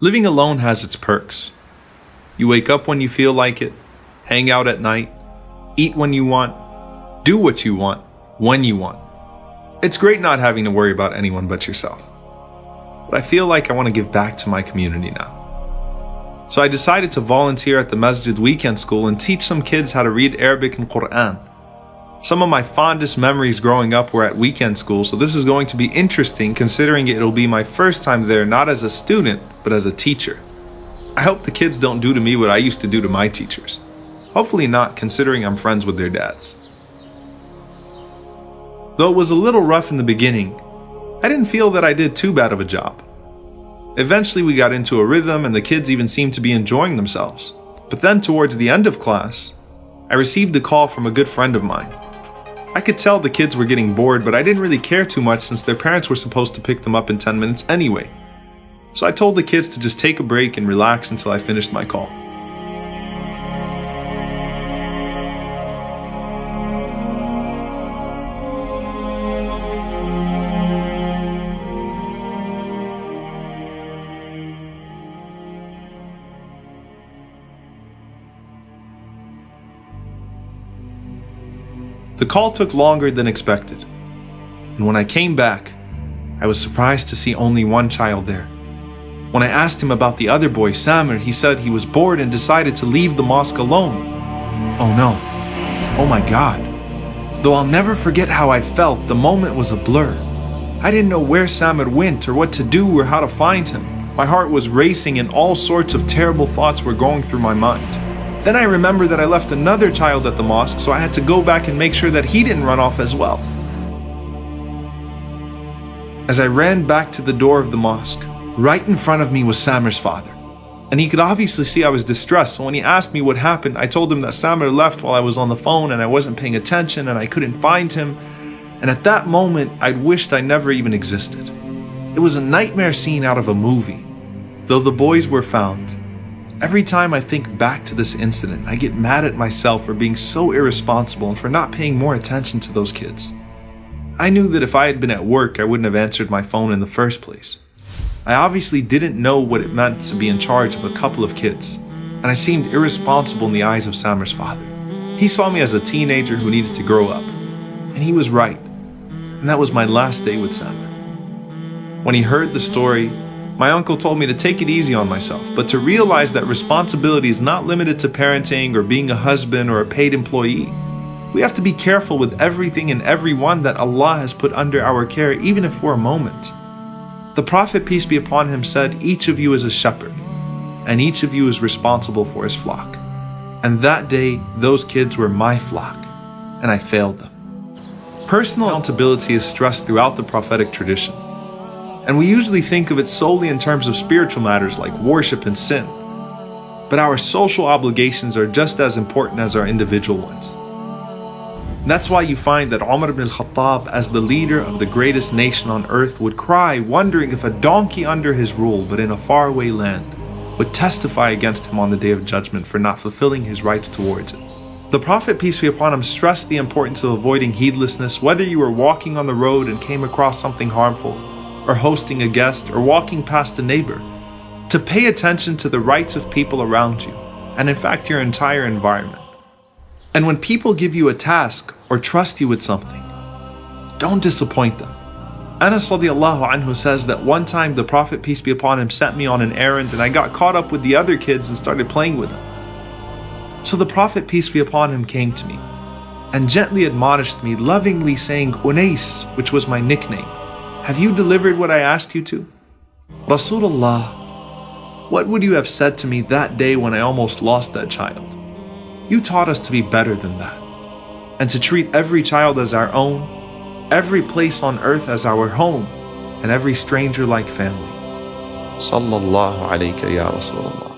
Living alone has its perks. You wake up when you feel like it, hang out at night, eat when you want, do what you want, when you want. It's great not having to worry about anyone but yourself. But I feel like I want to give back to my community now. So I decided to volunteer at the Masjid Weekend School and teach some kids how to read Arabic and Quran. Some of my fondest memories growing up were at weekend school, so this is going to be interesting considering it'll be my first time there not as a student, but as a teacher. I hope the kids don't do to me what I used to do to my teachers. Hopefully not, considering I'm friends with their dads. Though it was a little rough in the beginning, I didn't feel that I did too bad of a job. Eventually we got into a rhythm and the kids even seemed to be enjoying themselves. But then towards the end of class, I received a call from a good friend of mine. I could tell the kids were getting bored, but I didn't really care too much since their parents were supposed to pick them up in 10 minutes anyway. So I told the kids to just take a break and relax until I finished my call. The call took longer than expected, and when I came back, I was surprised to see only one child there. When I asked him about the other boy, Samir, he said he was bored and decided to leave the mosque alone. Oh no. Oh my God. Though I'll never forget how I felt, the moment was a blur. I didn't know where Samir went or what to do or how to find him. My heart was racing and all sorts of terrible thoughts were going through my mind. Then I remembered that I left another child at the mosque, so I had to go back and make sure that he didn't run off as well. As I ran back to the door of the mosque, right in front of me was Samir's father. And he could obviously see I was distressed, so when he asked me what happened, I told him that Samir left while I was on the phone and I wasn't paying attention and I couldn't find him. And at that moment, I'd wished I never even existed. It was a nightmare scene out of a movie. Though the boys were found, every time I think back to this incident, I get mad at myself for being so irresponsible and for not paying more attention to those kids. I knew that if I had been at work, I wouldn't have answered my phone in the first place. I obviously didn't know what it meant to be in charge of a couple of kids, and I seemed irresponsible in the eyes of Samir's father. He saw me as a teenager who needed to grow up, and he was right. And that was my last day with Samir. When he heard the story, my uncle told me to take it easy on myself, but to realize that responsibility is not limited to parenting or being a husband or a paid employee. We have to be careful with everything and everyone that Allah has put under our care, even if for a moment. The Prophet, peace be upon him, said, "Each of you is a shepherd, and each of you is responsible for his flock." And that day, those kids were my flock, and I failed them. Personal accountability is stressed throughout the prophetic tradition. And we usually think of it solely in terms of spiritual matters like worship and sin. But our social obligations are just as important as our individual ones. And that's why you find that Umar ibn al-Khattab, as the leader of the greatest nation on earth, would cry, wondering if a donkey under his rule, but in a faraway land, would testify against him on the Day of Judgment for not fulfilling his rights towards it. The Prophet, peace be upon him, stressed the importance of avoiding heedlessness, whether you were walking on the road and came across something harmful, or hosting a guest, or walking past a neighbor, to pay attention to the rights of people around you, and in fact your entire environment. And when people give you a task or trust you with something, don't disappoint them. Anas radiallahu anhu says that one time the Prophet, peace be upon him, sent me on an errand and I got caught up with the other kids and started playing with them. So the Prophet, peace be upon him, came to me and gently admonished me, lovingly saying, "Unais," which was my nickname, "have you delivered what I asked you to?" Rasulullah, what would you have said to me that day when I almost lost that child? You taught us to be better than that, and to treat every child as our own, every place on earth as our home, and every stranger like family. Sallallahu alayka ya Rasulullah.